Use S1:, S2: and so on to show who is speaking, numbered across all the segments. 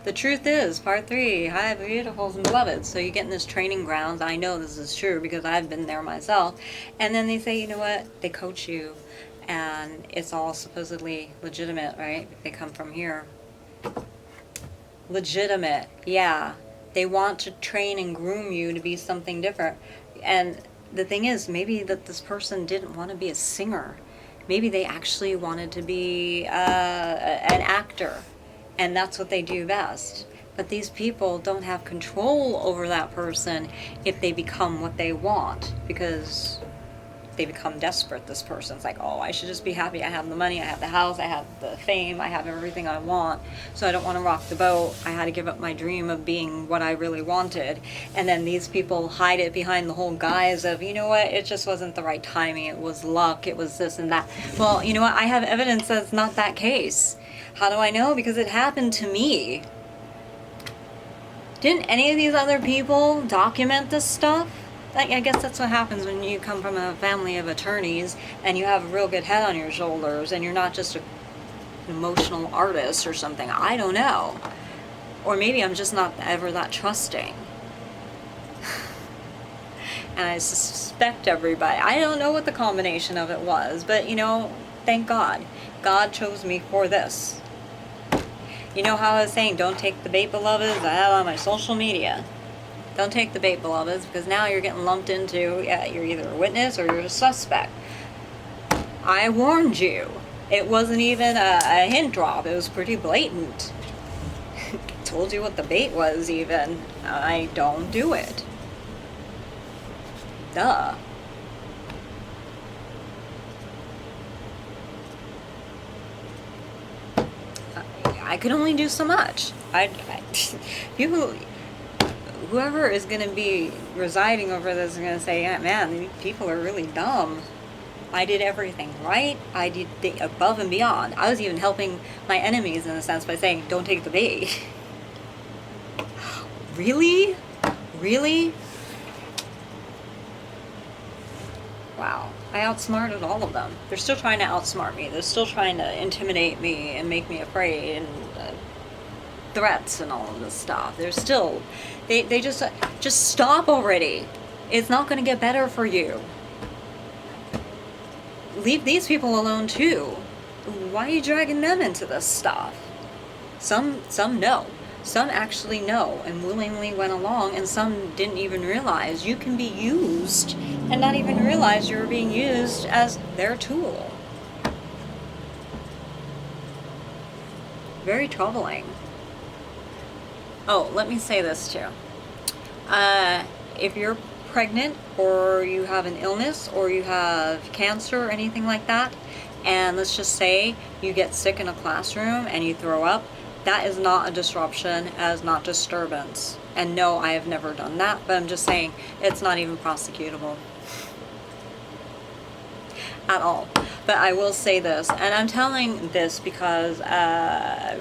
S1: The truth is, part 3, hi beautifuls and beloveds. So you get in this training grounds. I know this is true because I've been there myself. And then they say, you know what? They coach you and it's all supposedly legitimate, right? They come from here. Legitimate, yeah. They want to train and groom you to be something different. And the thing is, maybe that this person didn't want to be a singer. Maybe they actually wanted to be an actor, and that's what they do best. But these people don't have control over that person if they become what they want, because they become desperate. This person's like, oh, I should just be happy. I have the money, I have the house, I have the fame, I have everything I want, so I don't want to rock the boat. I had to give up my dream of being what I really wanted. And then these people hide it behind the whole guise of, you know what, it just wasn't the right timing, it was luck, it was this and that. Well, you know what, I have evidence that's not that case. How do I know? Because it happened to me. Didn't any of these other people document this stuff? I guess that's what happens when you come from a family of attorneys and you have a real good head on your shoulders and you're not just an emotional artist or something. I don't know. Or maybe I'm just not ever that trusting. And I suspect everybody. I don't know what the combination of it was, but you know, thank God. God chose me for this. You know how I was saying, don't take the bait, beloveds? I had on my social media. Don't take the bait, beloveds, because now you're getting lumped into, yeah, you're either a witness or you're a suspect. I warned you. It wasn't even a hint drop. It was pretty blatant. Told you what the bait was even. I don't do it. Duh. I could only do so much. People... Whoever is going to be residing over this is going to say, yeah, man, these people are really dumb. I did everything right. I did the above and beyond. I was even helping my enemies in a sense by saying, don't take the bait. Really? Really? Wow. I outsmarted all of them. They're still trying to outsmart me. They're still trying to intimidate me and make me afraid and threats and all of this stuff. They're still, they just stop already. It's not going to get better for you. Leave these people alone too. Why are you dragging them into this stuff? Some know. Some actually know and willingly went along, and some didn't even realize you can be used and not even realize you were being used as their tool. Very troubling. Oh, let me say this too. If you're pregnant or you have an illness or you have cancer or anything like that, and let's just say you get sick in a classroom and you throw up, that is not a disruption, as not disturbance. And no, I have never done that, but I'm just saying it's not even prosecutable at all. But I will say this, and I'm telling this because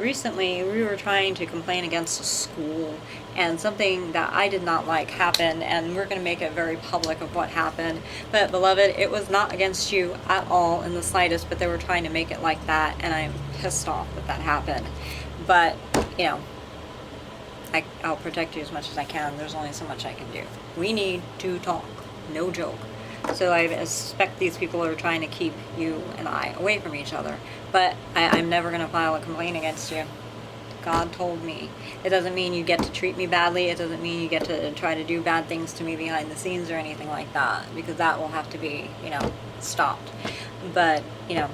S1: recently we were trying to complain against a school, and something that I did not like happened, and we're going to make it very public of what happened. But beloved, it was not against you at all in the slightest, but they were trying to make it like that, and I'm pissed off that that happened. But, you know, I'll protect you as much as I can. There's only so much I can do. We need to talk. No joke. So I suspect these people are trying to keep you and I away from each other. But I'm never going to file a complaint against you. God told me. It doesn't mean you get to treat me badly. It doesn't mean you get to try to do bad things to me behind the scenes or anything like that. Because that will have to be, you know, stopped. But, you know,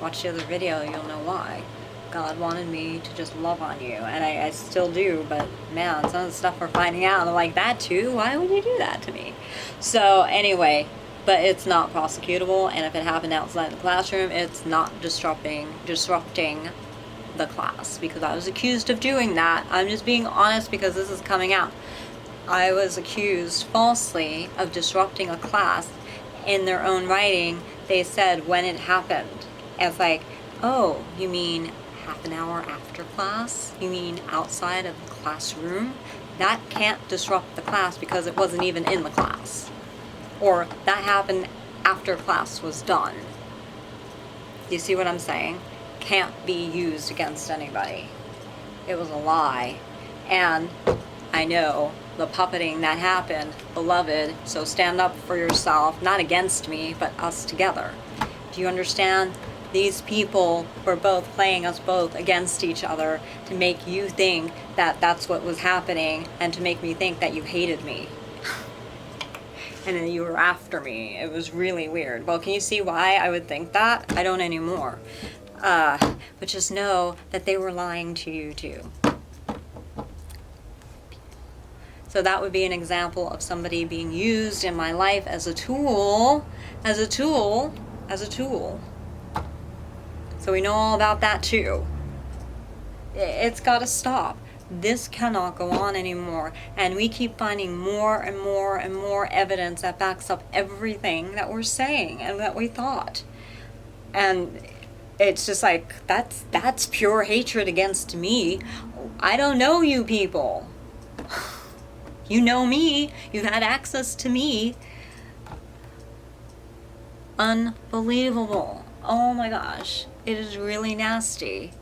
S1: watch the other video. You'll know why. God wanted me to just love on you, and I still do, but man, some of the stuff we're finding out, I'm like, that too? Why would you do that to me? So anyway, but it's not prosecutable, and if it happened outside the classroom, it's not disrupting the class, because I was accused of doing that. I'm just being honest because this is coming out. I was accused falsely of disrupting a class. In their own writing, they said when it happened. It's like, oh, you mean half an hour after class? You mean outside of the classroom? That can't disrupt the class because it wasn't even in the class. Or that happened after class was done. You see what I'm saying? Can't be used against anybody. It was a lie. And I know the puppeting that happened, beloved, so stand up for yourself, not against me, but us together. Do you understand? These people were both playing us both against each other to make you think that that's what was happening and to make me think that you hated me. And then you were after me. It was really weird. Well, can you see why I would think that? I don't anymore. But just know that they were lying to you too. So that would be an example of somebody being used in my life as a tool, as a tool. So we know all about that too. It's got to stop. This cannot go on anymore. And we keep finding more and more and more evidence that backs up everything that we're saying and that we thought. And it's just like, that's pure hatred against me. I don't know you people. You know me. You've had access to me. Unbelievable. Oh my gosh. It is really nasty.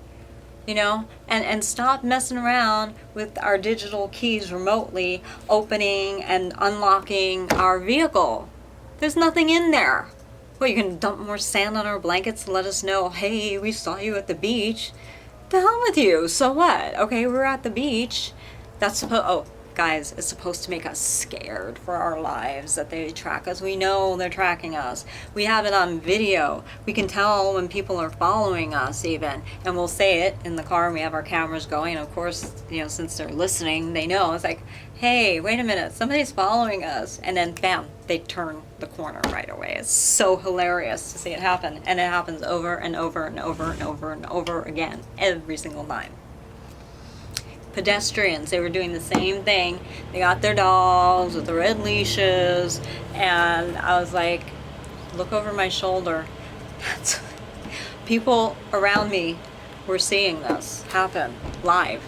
S1: You know? And stop messing around with our digital keys remotely, opening and unlocking our vehicle. There's nothing in there. Well, you can dump more sand on our blankets and let us know, hey, we saw you at the beach. The hell with you. So what? Okay, we're at the beach. Guys, it's supposed to make us scared for our lives that they track us. We know they're tracking us. We have it on video. We can tell when people are following us even. And we'll say it in the car and we have our cameras going. And of course, you know, since they're listening, they know. It's like, hey, wait a minute, somebody's following us. And then bam, they turn the corner right away. It's so hilarious to see it happen. And it happens over and over and over and over and over again, every single time. Pedestrians, they were doing the same thing. They got their dogs with the red leashes, and I was like, look over my shoulder. People around me were seeing this happen live,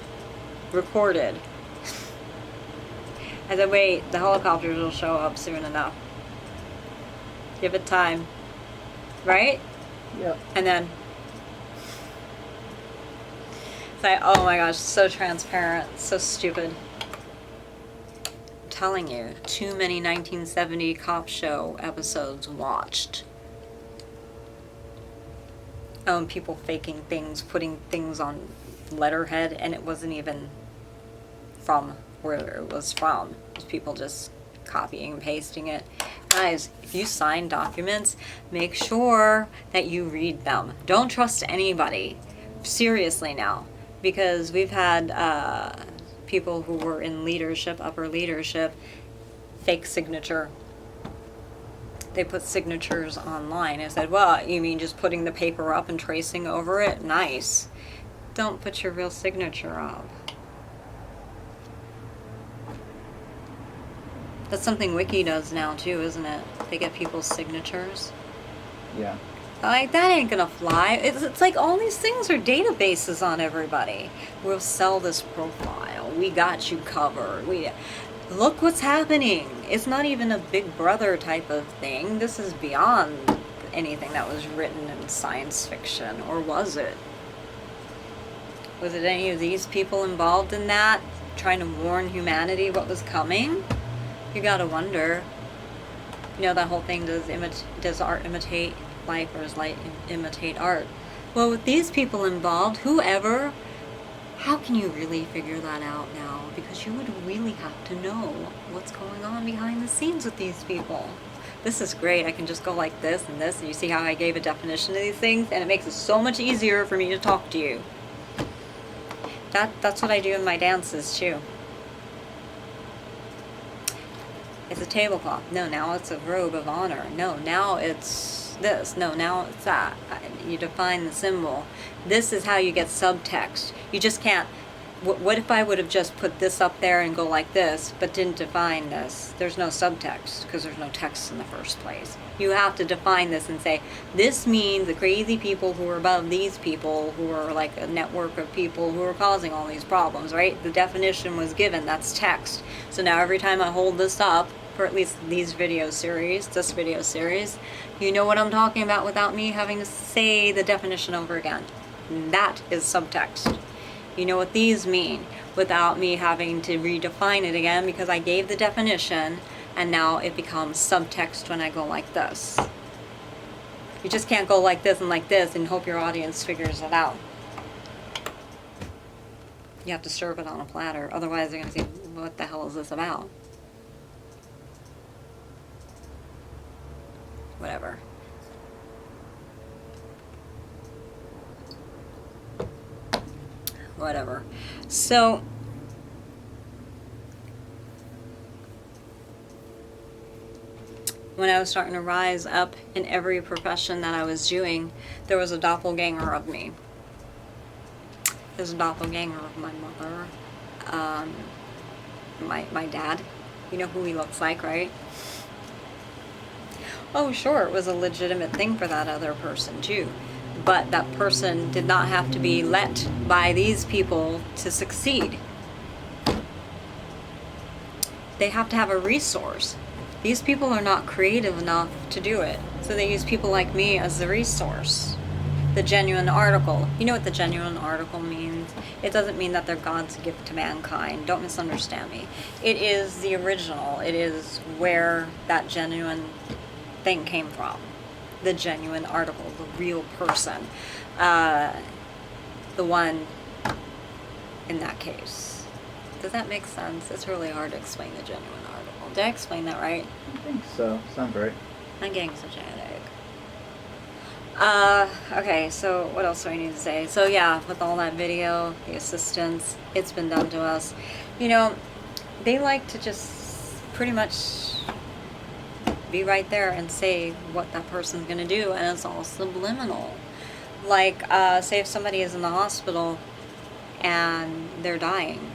S1: recorded. I said, wait, the helicopters will show up soon enough. Give it time. Right?
S2: Yep.
S1: And then like, oh my gosh, so transparent, so stupid. I'm telling you, too many 1970 cop show episodes watched. And people faking things, putting things on letterhead, and it wasn't even from where it was from. It was people just copying and pasting it. Guys, if you sign documents, make sure that you read them. Don't trust anybody. Seriously now. Because we've had people who were in leadership, upper leadership, fake signature. They put signatures online and said, well, you mean just putting the paper up and tracing over it? Nice. Don't put your real signature up. That's something Wiki does now too, isn't it? They get people's signatures.
S2: Yeah.
S1: Like, that ain't gonna fly. It's like all these things are databases on everybody. We'll sell this profile. We got you covered. Look what's happening. It's not even a Big Brother type of thing. This is beyond anything that was written in science fiction. Or was it? Was it any of these people involved in that? Trying to warn humanity what was coming? You gotta wonder. You know, that whole thing, does art imitate life, or does life imitate art? Well, with these people involved, whoever, how can you really figure that out now? Because you would really have to know what's going on behind the scenes with these people. This is great. I can just go like this and this, and you see how I gave a definition to these things, and it makes it so much easier for me to talk to you. That's what I do in my dances too. It's a tablecloth. No, now it's a robe of honor. No, now it's this. No, now it's that. You define the symbol. This is how you get subtext. You just can't. What if I would have just put this up there and go like this, but didn't define this? There's no subtext because there's no text in the first place. You have to define this and say, this means the crazy people who are above these people, who are like a network of people who are causing all these problems, right? The definition was given. That's text. So now every time I hold this up, for at least this video series, you know what I'm talking about without me having to say the definition over again. That is subtext. You know what these mean, without me having to redefine it again, because I gave the definition and now it becomes subtext when I go like this. You just can't go like this and hope your audience figures it out. You have to serve it on a platter, otherwise they're going to say, what the hell is this about? Whatever. Whatever. So, when I was starting to rise up in every profession that I was doing, there was a doppelganger of me. There's a doppelganger of my mother, my dad. You know who he looks like, right? Oh, sure, it was a legitimate thing for that other person too. But that person did not have to be let by these people to succeed. They have to have a resource. These people are not creative enough to do it. So they use people like me as the resource. The genuine article. You know what the genuine article means? It doesn't mean that they're God's gift to mankind. Don't misunderstand me. It is the original. It is where that genuine thing came from. The genuine article, the real person. The one in that case. Does that make sense? It's really hard to explain the genuine article. Did I explain that right?
S2: I think so. Sounds right.
S1: I'm getting such a headache. Okay, so what else do I need to say? So yeah, with all that video, the assistance, it's been done to us. You know, they like to just pretty much be right there and say what that person's gonna do, and it's all subliminal. Like, say if somebody is in the hospital and they're dying,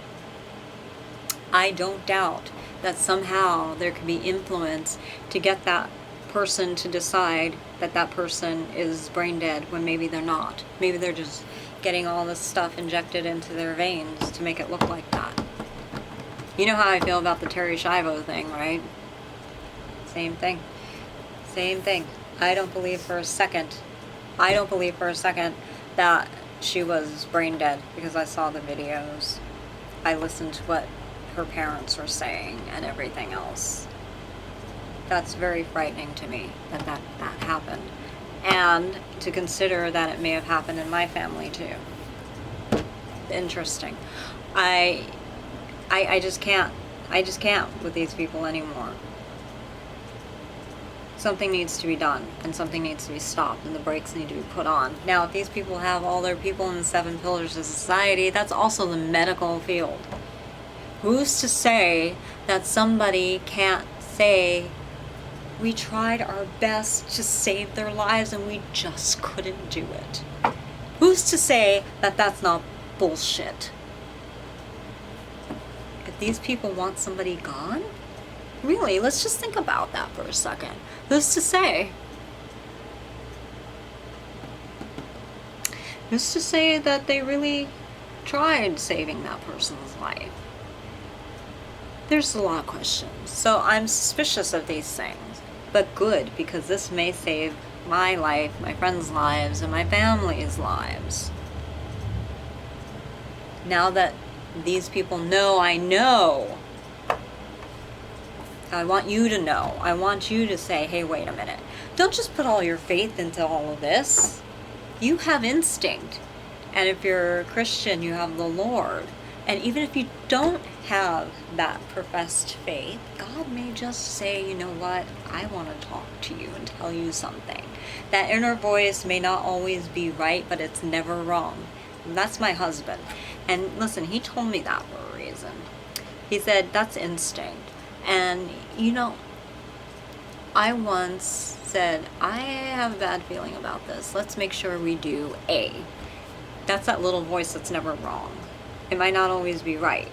S1: I don't doubt that somehow there could be influence to get that person to decide that that person is brain dead when maybe they're not. Maybe they're just getting all this stuff injected into their veins to make it look like that. You know how I feel about the Terry Schiavo thing, right? Same thing. Same thing. I don't believe for a second that she was brain dead, because I saw the videos. I listened to what her parents were saying and everything else. That's very frightening to me that happened. And to consider that it may have happened in my family too. Interesting. I just can't with these people anymore. Something needs to be done, and something needs to be stopped, and the brakes need to be put on. Now, if these people have all their people in the 7 pillars of society, that's also the medical field. Who's to say that somebody can't say, we tried our best to save their lives and we just couldn't do it? Who's to say that that's not bullshit? If these people want somebody gone, really, let's just think about that for a second. Who's to say? Who's to say that they really tried saving that person's life? There's a lot of questions. So I'm suspicious of these things, but good, because this may save my life, my friends' lives, and my family's lives. Now that these people know, I know. I want you to know. I want you to say, hey, wait a minute. Don't just put all your faith into all of this. You have instinct. And if you're a Christian, you have the Lord. And even if you don't have that professed faith, God may just say, you know what, I want to talk to you and tell you something. That inner voice may not always be right, but it's never wrong. And that's my husband. And listen, he told me that for a reason. He said, that's instinct. And, you know, I once said, I have a bad feeling about this. Let's make sure we do A. That's that little voice that's never wrong. It might not always be right.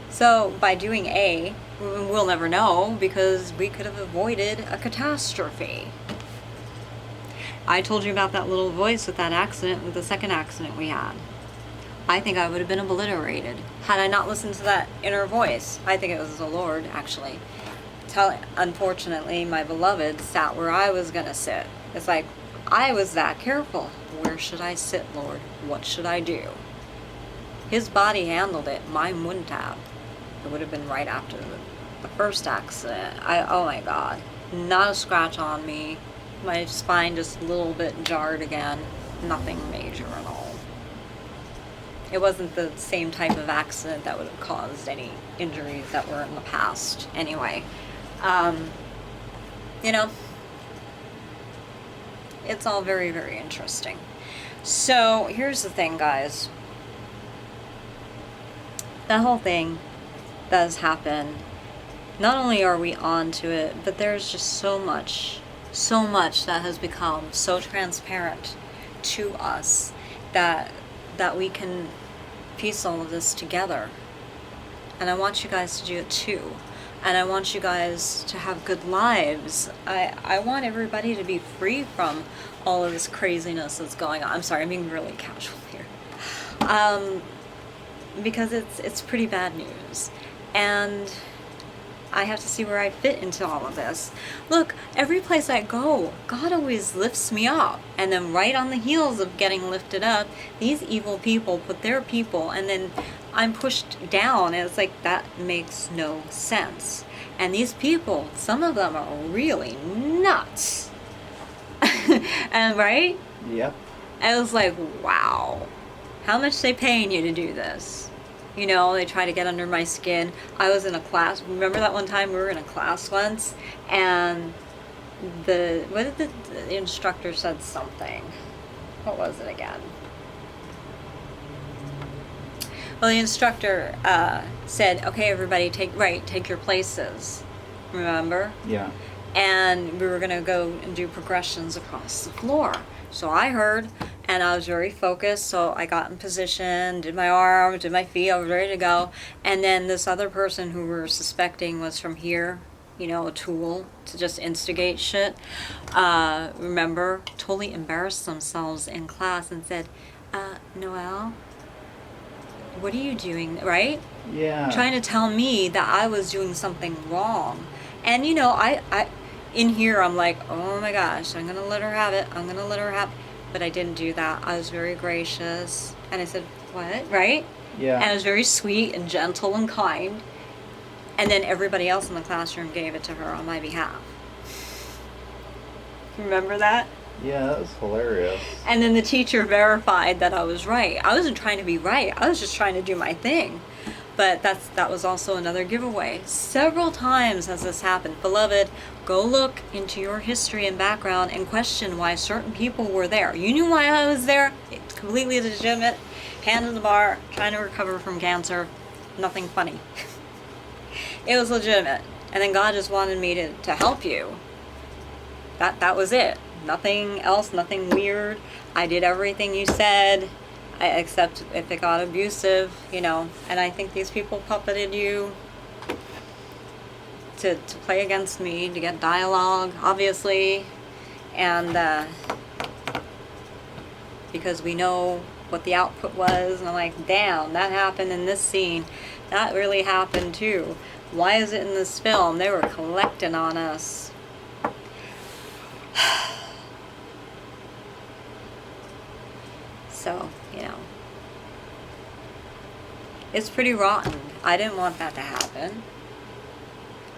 S1: So by doing A, we'll never know, because we could have avoided a catastrophe. I told you about that little voice with that accident, with the second accident we had. I think I would have been obliterated had I not listened to that inner voice. I think it was the Lord, actually. Unfortunately, my beloved sat where I was going to sit. It's like, I was that careful. Where should I sit, Lord? What should I do? His body handled it. Mine wouldn't have. It would have been right after the first accident. Oh my God. Not a scratch on me. My spine just a little bit jarred again. Nothing major at all. It wasn't the same type of accident that would have caused any injuries that were in the past. Anyway, you know, it's all very, very interesting. So here's the thing, guys. That whole thing does happen. Not only are we on to it, but there's just so much that has become so transparent to us that we can piece all of this together. And I want you guys to do it too. And I want you guys to have good lives. I want everybody to be free from all of this craziness that's going on. I'm sorry, I'm being really casual here. Because it's pretty bad news. And I have to see where I fit into all of this. Look, every place I go, God always lifts me up. And then right on the heels of getting lifted up, these evil people put their people, and then I'm pushed down. And it's like, that makes no sense. And these people, some of them are really nuts. And right?
S2: Yep.
S1: I was like, wow. How much they paying you to do this? You know, they try to get under my skin. I was in a class. Remember that one time we were in a class once, and the instructor said something. What was it again? Well, the instructor said, "Okay, everybody, take your places." Remember?
S2: Yeah.
S1: And we were gonna go and do progressions across the floor. So I heard, and I was very focused, so I got in position, did my arms, did my feet, I was ready to go. And then this other person who we were suspecting was from here, you know, a tool to just instigate shit, remember, totally embarrassed themselves in class and said, Noelle, what are you doing, right?
S2: Yeah.
S1: Trying to tell me that I was doing something wrong. And, you know, I in here, I'm like, oh my gosh, I'm going to let her have it. I'm going to let her have it. But I didn't do that. I was very gracious. And I said, what? Right?
S2: Yeah.
S1: And I was very sweet and gentle and kind. And then everybody else in the classroom gave it to her on my behalf. Remember that?
S2: Yeah, that was hilarious.
S1: And then the teacher verified that I was right. I wasn't trying to be right. I was just trying to do my thing. But that was also another giveaway. Several times has this happened. Beloved, go look into your history and background and question why certain people were there. You knew why I was there. It's completely legitimate. Hand in the bar, trying to recover from cancer. Nothing funny. It was legitimate. And then God just wanted me to help you. That was it. Nothing else, nothing weird. I did everything you said. Except if it got abusive, you know. And I think these people puppeted you to play against me, to get dialogue, obviously. And because we know what the output was. And I'm like, damn, that happened in this scene. That really happened too. Why is it in this film? They were collecting on us. So, you know, it's pretty rotten. I didn't want that to happen.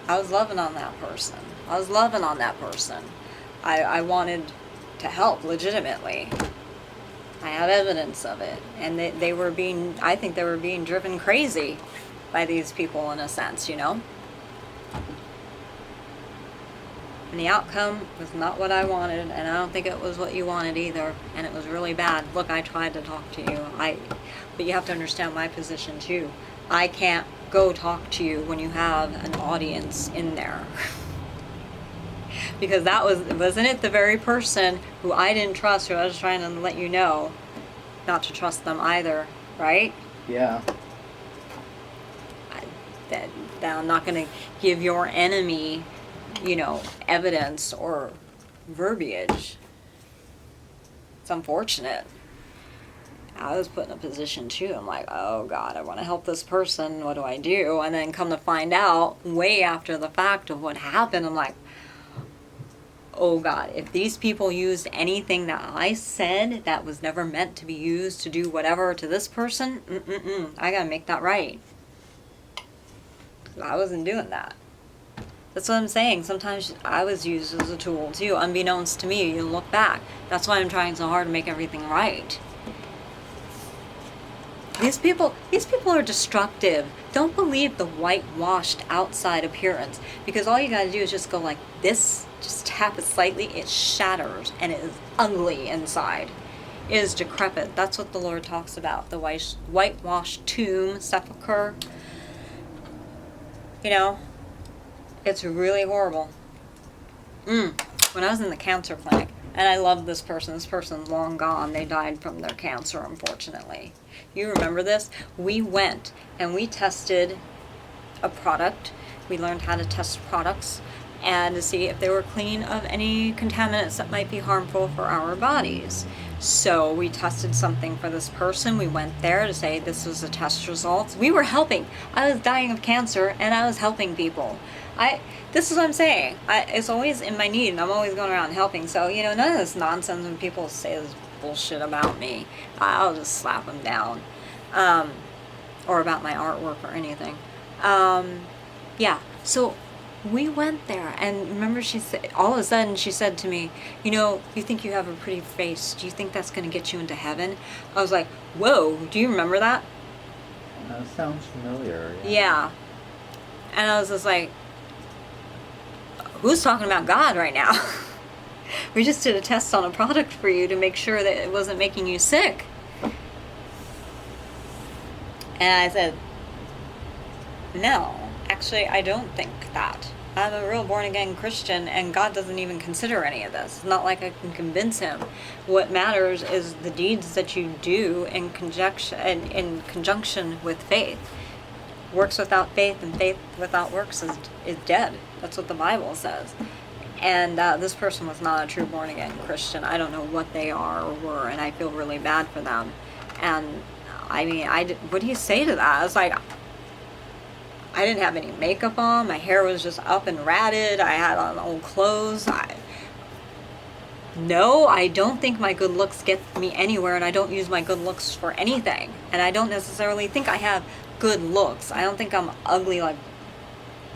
S1: I was loving on that person. I wanted to help legitimately. I have evidence of it. And they were I think they were being driven crazy by these people in a sense, you know? And the outcome was not what I wanted, and I don't think it was what you wanted either, and it was really bad. Look, I tried to talk to you, but you have to understand my position too. I can't go talk to you when you have an audience in there. Because wasn't it the very person who I didn't trust, who I was trying to let you know not to trust them either, right?
S2: Yeah.
S1: That I'm not going to give your enemy, you know, evidence or verbiage. It's unfortunate. I was put in a position too. I'm like, oh God, I want to help this person. What do I do? And then come to find out way after the fact of what happened, I'm like, oh God, if these people used anything that I said that was never meant to be used to do whatever to this person, I gotta make that right. I wasn't doing that. That's what I'm saying. Sometimes I was used as a tool too, unbeknownst to me. You look back. That's why I'm trying so hard to make everything right. These people are destructive. Don't believe the whitewashed outside appearance, because all you gotta do is just go like this, just tap it slightly, it shatters, and it is ugly inside. It is decrepit. That's what the Lord talks about, the whitewashed tomb, sepulcher. You know, it's really horrible. When I was in the cancer clinic, and I loved this person's long gone. They died from their cancer, unfortunately. You remember this? We went and we tested a product. We learned how to test products and to see if they were clean of any contaminants that might be harmful for our bodies. So we tested something for this person. We went there to say this was the test results. We were helping. I was dying of cancer and I was helping people. This is what I'm saying. It's always in my need, and I'm always going around helping. So, you know, none of this nonsense when people say this bullshit about me, I'll just slap them down. Or about my artwork or anything. Yeah, so we went there, and remember she said, all of a sudden she said to me, you know, you think you have a pretty face. Do you think that's going to get you into heaven? I was like, whoa, do you remember that?
S2: Sounds familiar.
S1: Yeah. And I was just like, who's talking about God right now? We just did a test on a product for you to make sure that it wasn't making you sick. And I said, no, actually, I don't think that. I'm a real born-again Christian, and God doesn't even consider any of this. It's not like I can convince him. What matters is the deeds that you do in conjunction with faith. Works without faith and faith without works is dead. That's what the Bible says. And this person was not a true born-again Christian. I don't know what they are or were, and I feel really bad for them. And I mean, what do you say to that? I was like, I didn't have any makeup on. My hair was just up and ratted. I had on old clothes. No, I don't think my good looks get me anywhere, and I don't use my good looks for anything. And I don't necessarily think I have good looks. I don't think I'm ugly like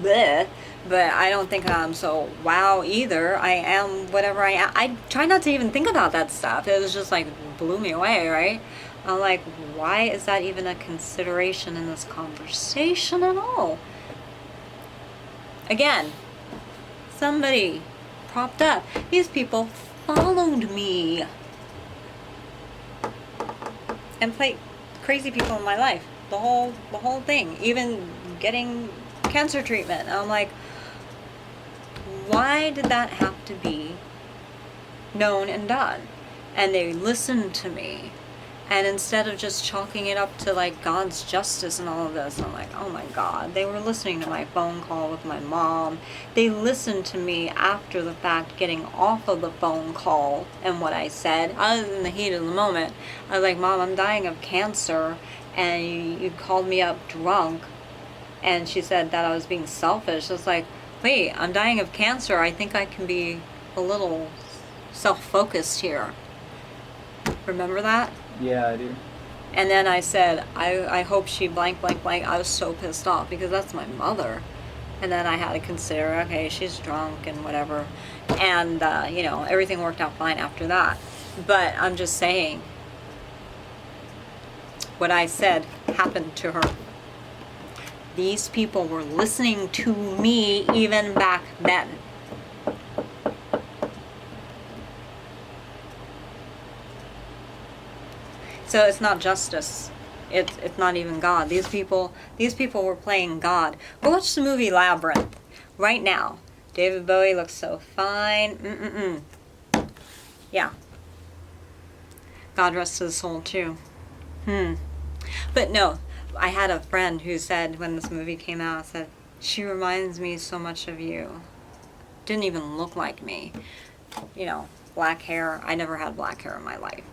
S1: bleh, but I don't think I'm so wow either. I am whatever I am. I try not to even think about that stuff. It was just like blew me away, right? I'm like, why is that even a consideration in this conversation at all? Again, somebody propped up. These people followed me and played crazy people in my life. The whole thing, even getting cancer treatment. I'm like, why did that have to be known and done? And they listened to me. And instead of just chalking it up to like God's justice and all of this, I'm like, oh my God. They were listening to my phone call with my mom. They listened to me after the fact, getting off of the phone call and what I said. I was in the heat of the moment. I was like, Mom, I'm dying of cancer. And you called me up drunk. And she said that I was being selfish. It's like, wait, I'm dying of cancer. I think I can be a little self-focused here. Remember that?
S2: Yeah, I do.
S1: And then I said, I hope she blank, blank, blank. I was so pissed off because that's my mother. And then I had to consider, okay, she's drunk and whatever. And, you know, everything worked out fine after that. But I'm just saying, what I said happened to her. These people were listening to me even back then. So it's not justice. It's not even God. These people were playing God. Go watch the movie Labyrinth right now. David Bowie looks so fine. Yeah. God rest his soul too. But no, I had a friend who said when this movie came out, said, she reminds me so much of you. Didn't even look like me. You know, black hair. I never had black hair in my life.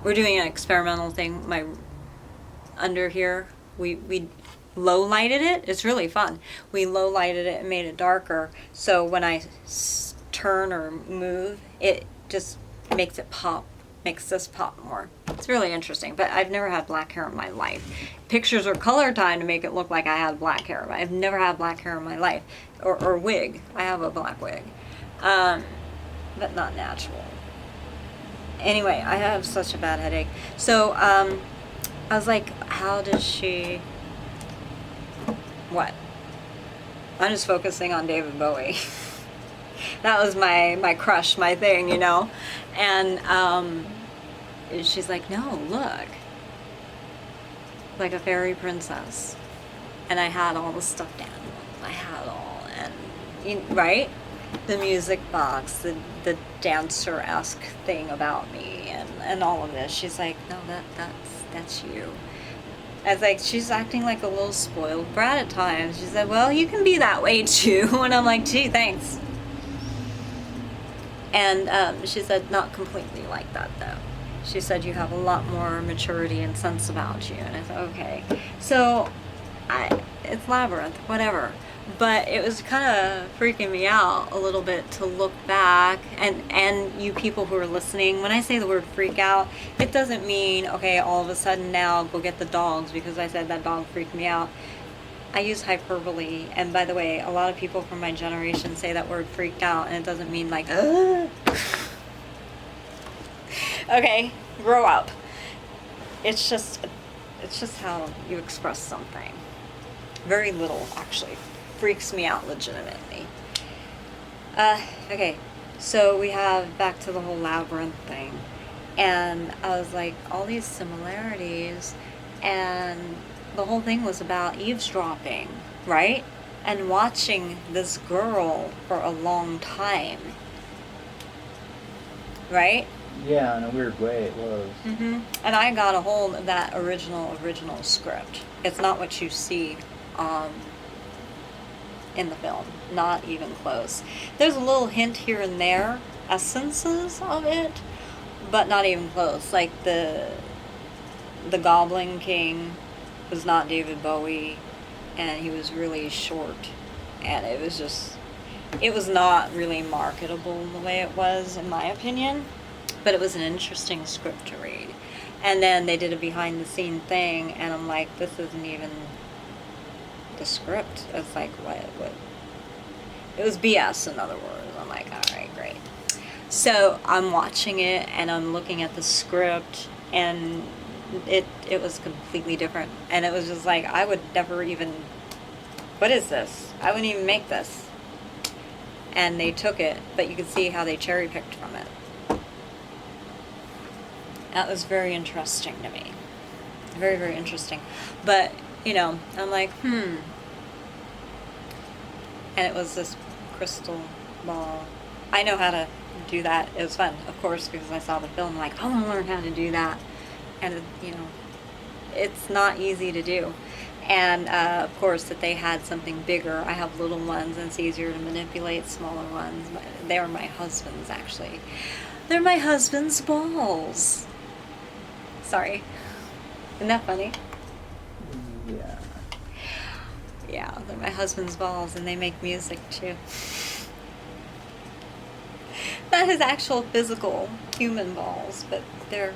S1: We're doing an experimental thing. My under here, we low lighted it. It's really fun. We low lighted it and made it darker. So when I turn or move, it just makes it pop, makes this pop more. It's really interesting, but I've never had black hair in my life. Pictures are color time to make it look like I had black hair, but I've never had black hair in my life. Or wig. I have a black wig. But not natural. Anyway, I have such a bad headache. So, I was like, how does she... What? I'm just focusing on David Bowie. That was my crush, my thing, you know? And she's like, no, look. Like a fairy princess. And I had all the stuffed animals. I had all, and, right? The music box, the dancer-esque thing about me, and all of this. She's like, no, that's you. I was like, she's acting like a little spoiled brat at times. She said, well, you can be that way too. And I'm like, gee, thanks. And she said, not completely like that though. She said, you have a lot more maturity and sense about you. And I said, okay. So, it's Labyrinth, whatever. But it was kind of freaking me out a little bit to look back, and you people who are listening, when I say the word freak out, it doesn't mean, okay, all of a sudden now go get the dogs because I said that dog freaked me out. I use hyperbole, and by the way, a lot of people from my generation say that word freaked out, and it doesn't mean like, okay, grow up. It's just how you express something. Very little, actually. Freaks me out legitimately. Okay, so we have back to the whole labyrinth thing, and I was like, all these similarities, and the whole thing was about eavesdropping, right? And watching this girl for a long time, right?
S2: Yeah, in a weird way it was.
S1: Mm-hmm. And I got a hold of that original script. It's not what you see in the film, not even close. There's a little hint here and there, essences of it, but not even close. Like the Goblin King was not David Bowie, and he was really short, and it was not really marketable the way it was, in my opinion, but it was an interesting script to read. And then they did a behind the scene thing, and I'm like, this isn't even the script. It's like, what? It was BS, in other words. I'm like, all right, great. So I'm watching it, and I'm looking at the script, and it was completely different. And it was just like, I would never even, what is this? I wouldn't even make this. And they took it, but you could see how they cherry picked from it. That was very interesting to me. Very, very interesting. But, you know, I'm like, And it was this crystal ball. I know how to do that. It was fun, of course, because I saw the film. Like, I want to learn how to do that. And, you know, it's not easy to do. And, of course, that they had something bigger. I have little ones, and it's easier to manipulate smaller ones. But they were my husband's, actually. They're my husband's balls. Sorry. Isn't that funny?
S2: Yeah.
S1: Yeah, they're my husband's balls, and they make music too. Not his actual physical human balls, but they're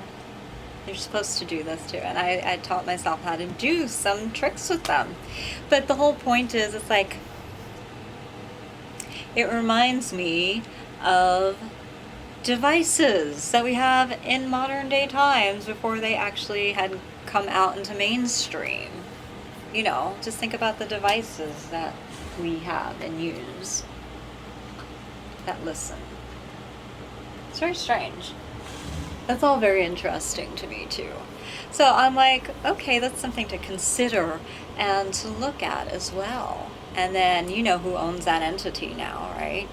S1: supposed to do this too. And I taught myself how to do some tricks with them. But the whole point is, it's like, it reminds me of devices that we have in modern day times before they actually had come out into mainstream. You know, just think about the devices that we have and use that listen. It's very strange. That's all very interesting to me too. So I'm like, okay, that's something to consider and to look at as well. And then you know who owns that entity now, right?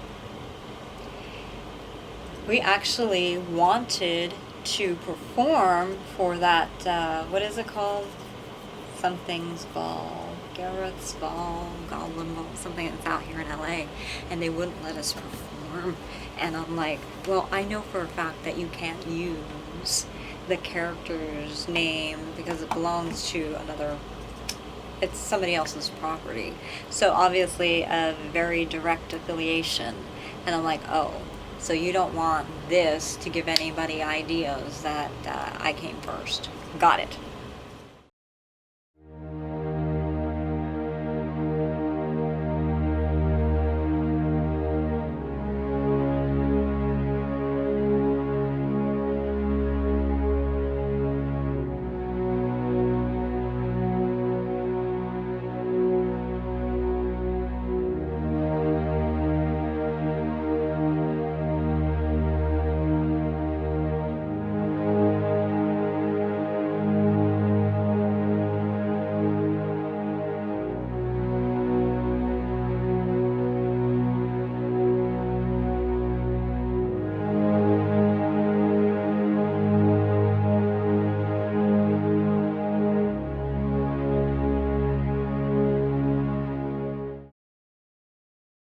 S1: We actually wanted to perform for that, what is it called? Something's Ball, Gareth's Ball, Goblin Ball, something that's out here in LA, and they wouldn't let us perform. And I'm like, well, I know for a fact that you can't use the character's name because it belongs to another it's somebody else's property. So obviously a very direct affiliation. And I'm like, oh, so you don't want this to give anybody ideas that I came first. Got it.